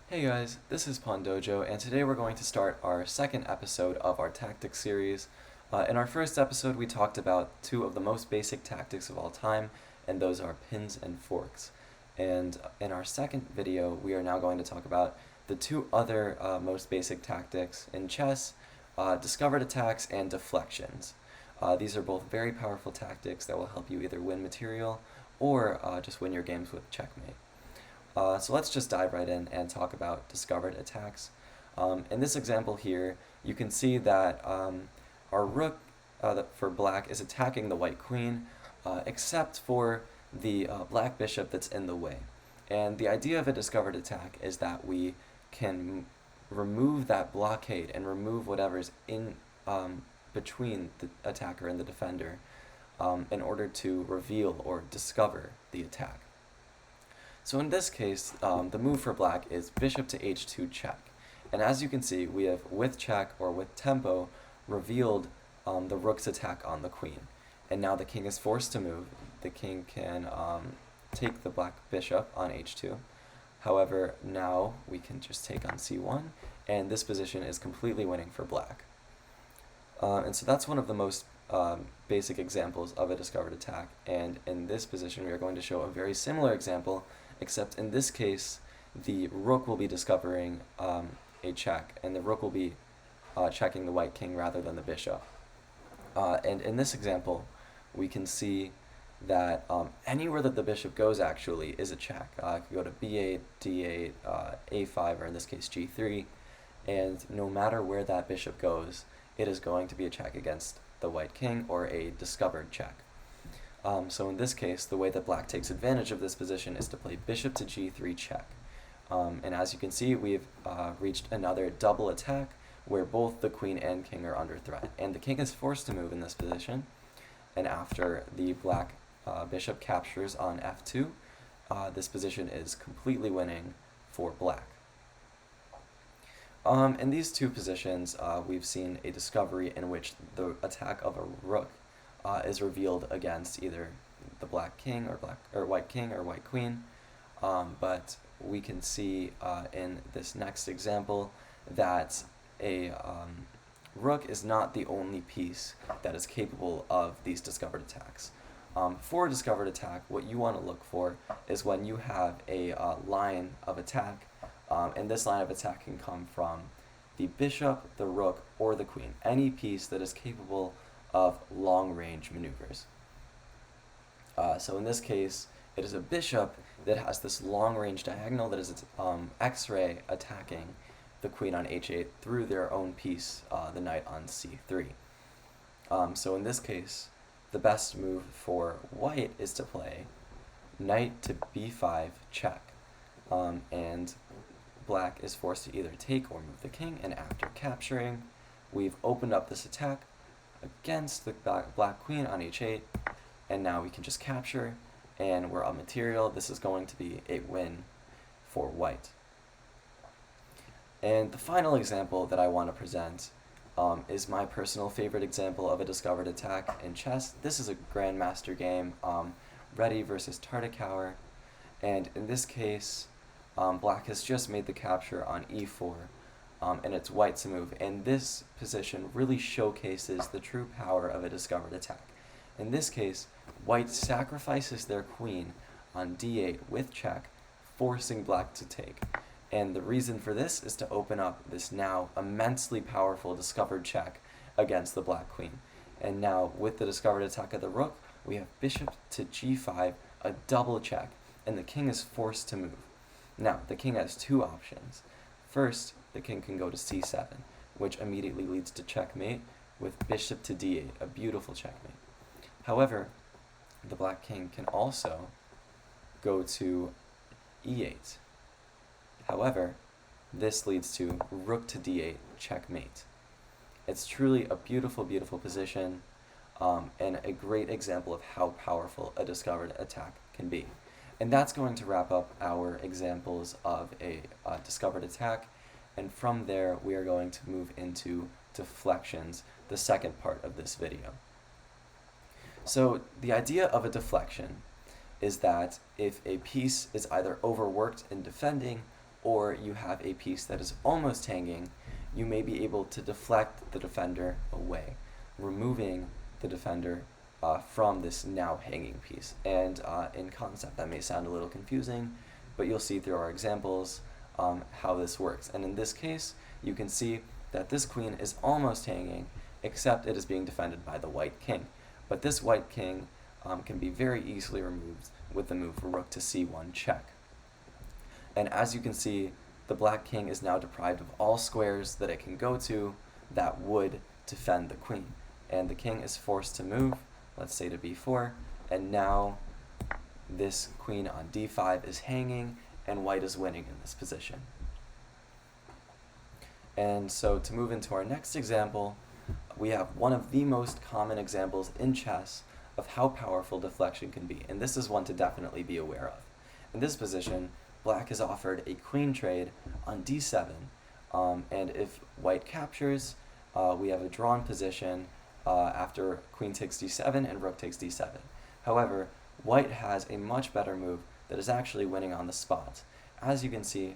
Hey guys, this is Pondojo, and today we're going to start our second episode of our tactics series. In our first episode, we talked about two of the most basic tactics of all time, and those are pins and forks. And in our second video, we are now going to talk about the two other most basic tactics in chess, discovered attacks and deflections. These are both very powerful tactics that will help you either win material or just win your games with checkmate. So let's just dive right in and talk about discovered attacks. In this example here, you can see that our rook for black is attacking the white queen, except for the black bishop that's in the way. And the idea of a discovered attack is that we can remove that blockade and remove whatever's in between the attacker and the defender in order to reveal or discover the attack. So in this case, the move for black is bishop to h2 check. And as you can see, we have with check or with tempo revealed the rook's attack on the queen. And now the king is forced to move. The king can take the black bishop on h2. However, now we can just take on c1, and this position is completely winning for black. And so that's one of the most basic examples of a discovered attack. And in this position, we are going to show a very similar example, except in this case, the rook will be discovering a check, and the rook will be checking the white king rather than the bishop. And in this example, we can see that anywhere that the bishop goes actually is a check. It could go to b8, d8, a5, or in this case g3, and no matter where that bishop goes, it is going to be a check against the white king or a discovered check. So in this case, the way that black takes advantage of this position is to play bishop to g3 check. And as you can see, we've reached another double attack where both the queen and king are under threat. And the king is forced to move in this position. And after the black bishop captures on f2, this position is completely winning for black. In these two positions, we've seen a discovery in which the attack of a rook is revealed against either the black king or white king or white queen, but we can see in this next example that a rook is not the only piece that is capable of these discovered attacks. For a discovered attack, what you want to look for is when you have a line of attack, and this line of attack can come from the bishop, the rook, or the queen, any piece that is capable of long-range maneuvers. So in this case, it is a bishop that has this long-range diagonal that is X-ray attacking the queen on h8 through their own piece, the knight on c3. So in this case, the best move for white is to play knight to b5 check, and black is forced to either take or move the king, and after capturing, we've opened up this attack against the black queen on h8, and now we can just capture, and we're on material. This is going to be a win for white. And the final example that I want to present is my personal favorite example of a discovered attack in chess. This is a grandmaster game, Reddy versus Tartakower, and in this case, black has just made the capture on e4, and it's white to move, and this position really showcases the true power of a discovered attack. In this case, white sacrifices their queen on d8 with check, forcing black to take. And the reason for this is to open up this now immensely powerful discovered check against the black queen. And now, with the discovered attack of the rook, we have bishop to g5, a double check, and the king is forced to move. Now, the king has two options. First, the king can go to c7, which immediately leads to checkmate with bishop to d8, a beautiful checkmate. However, the black king can also go to e8. However, this leads to rook to d8, checkmate. It's truly a beautiful, beautiful position, and a great example of how powerful a discovered attack can be. And that's going to wrap up our examples of a discovered attack, and from there we are going to move into deflections, the second part of this video. So the idea of a deflection is that if a piece is either overworked in defending or you have a piece that is almost hanging, you may be able to deflect the defender away, removing the defender from this now hanging piece. And in concept, that may sound a little confusing, but you'll see through our examples how this works. And in this case, you can see that this queen is almost hanging, except it is being defended by the white king. But this white king can be very easily removed with the move rook to c1 check. And as you can see, the black king is now deprived of all squares that it can go to that would defend the queen. And the king is forced to move, let's say to b4, and now this queen on d5 is hanging, and white is winning in this position. And so to move into our next example, we have one of the most common examples in chess of how powerful deflection can be, and this is one to definitely be aware of. In this position, black is offered a queen trade on d7, and if white captures, we have a drawn position after queen takes d7 and rook takes d7. However, white has a much better move that is actually winning on the spot. As you can see,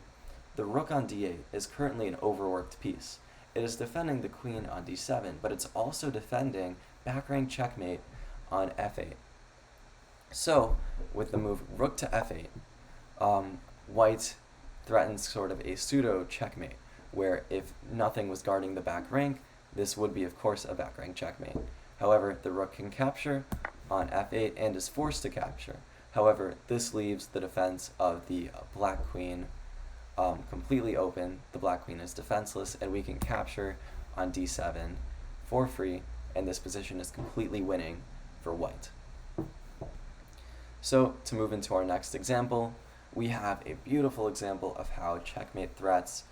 the rook on d8 is currently an overworked piece. It is defending the queen on d7, but it's also defending back rank checkmate on f8. So, with the move rook to f8, white threatens sort of a pseudo checkmate, where if nothing was guarding the back rank, this would be, of course, a back rank checkmate. However, the rook can capture on f8 and is forced to capture. However, this leaves the defense of the black queen completely open. The black queen is defenseless, and we can capture on d7 for free, and this position is completely winning for white. So, to move into our next example, we have a beautiful example of how checkmate threats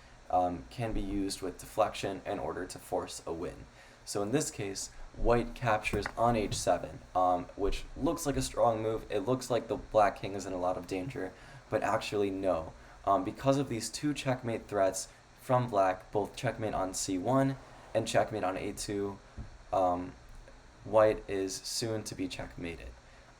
can be used with deflection in order to force a win. So in this case, white captures on h7, which looks like a strong move. It looks like the black king is in a lot of danger, but actually no. Because of these two checkmate threats from black, both checkmate on c1 and checkmate on a2, white is soon to be checkmated.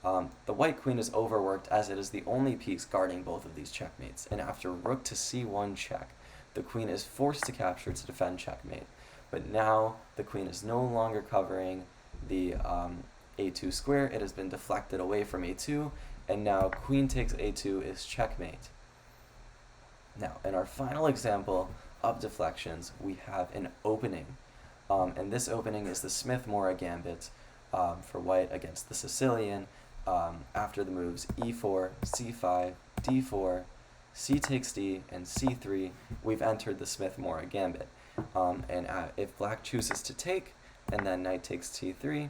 The white queen is overworked as it is the only piece guarding both of these checkmates, and after rook to c1 check, the queen is forced to capture to defend checkmate. But now the queen is no longer covering the a2 square. It has been deflected away from a2, and now queen takes a2 is checkmate. Now, in our final example of deflections, we have an opening. And this opening is the Smith-Morra gambit for white against the Sicilian after the moves e4, c5, d4, c takes d, and c3. We've entered the Smith-Morra gambit. And if black chooses to take, and then knight takes c3,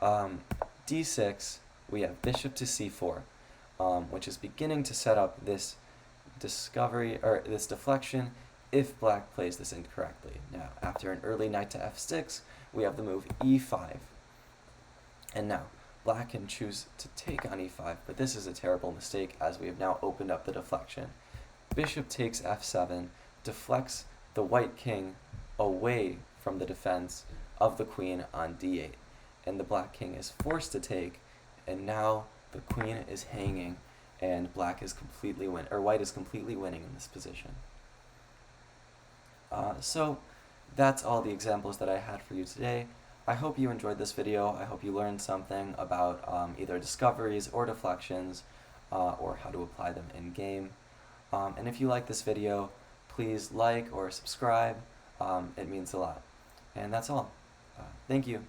d6, we have bishop to c4, which is beginning to set up this this deflection if black plays this incorrectly. Now, after an early knight to f6, we have the move e5. And now, black can choose to take on e5, but this is a terrible mistake as we have now opened up the deflection. Bishop takes f7, deflects the white king away from the defense of the queen on d8. And the black king is forced to take, and now the queen is hanging, and white is completely winning in this position. So that's all the examples that I had for you today. I hope you enjoyed this video. I hope you learned something about either discoveries or deflections, or how to apply them in game. And if you like this video, please like or subscribe. It means a lot. And that's all. Thank you.